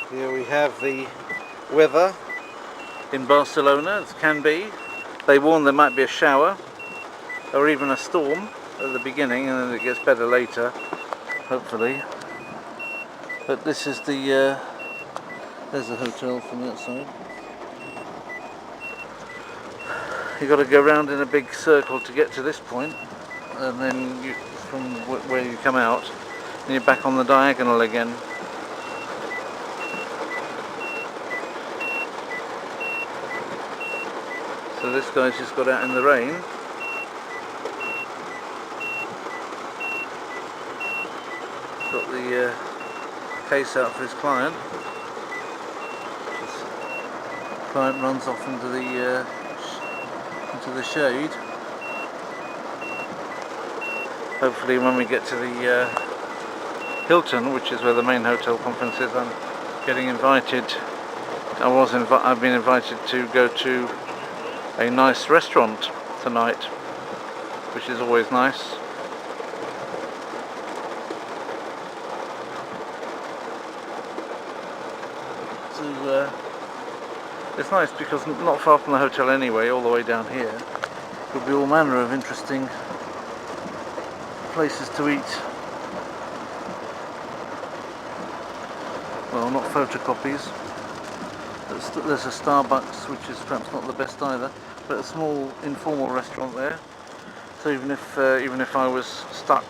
Here we have the weather in Barcelona, as can be. They warn there might be a shower or even a storm at the beginning, and then it gets better later, hopefully. But this is the there's the hotel from that side. You've got to go round in a big circle to get to this point, and then from where you come out, and you're back on the diagonal again. So this guy's just got out in the rain. Got the case out for his client. His client runs off into the shade. Hopefully when we get to the Hilton, which is where the main hotel conference is, I'm getting invited. I've been invited to go to a nice restaurant tonight, which is always nice. So it's nice because not far from the hotel anyway, all the way down here, there'll be all manner of interesting places to eat. Well, not photocopies. There's a Starbucks, which is perhaps not the best either, but a small informal restaurant there. So even if I was stuck,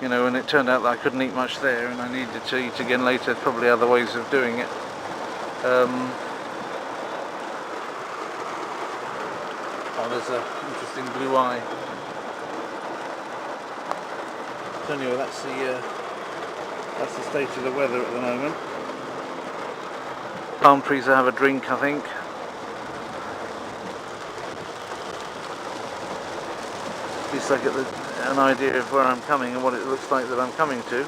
you know, and it turned out that I couldn't eat much there, and I needed to eat again later, there's probably other ways of doing it. Oh, there's an interesting blue eye. So anyway, that's the state of the weather at the moment. Palm trees to have a drink, I think. At least I get an idea of where I'm coming and what it looks like that I'm coming to,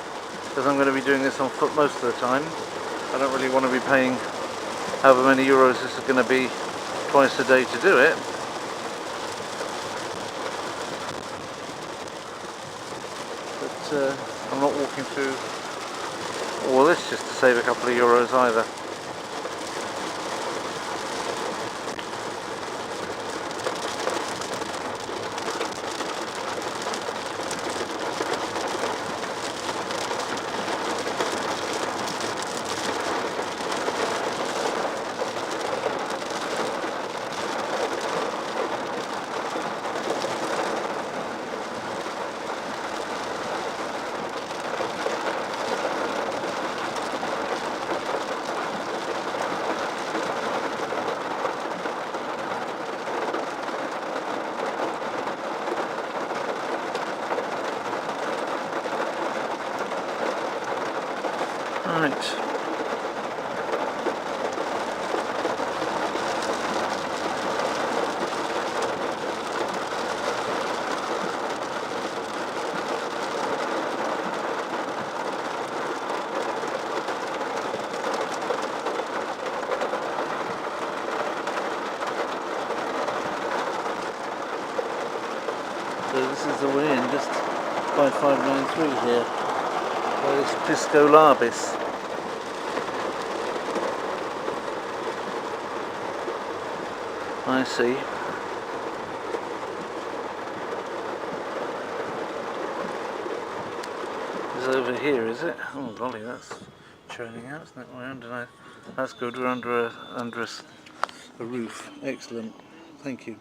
because I'm going to be doing this on foot most of the time. I don't really want to be paying however many euros this is going to be twice a day to do it. But I'm not walking through all this just to save a couple of euros either. Right. So this is the way in, just 5593 here. By this Pisco Labis. I see. It's over here, is it? Oh golly, that's churning out, isn't it? We're under, that's good, we're under a roof. Excellent. Thank you.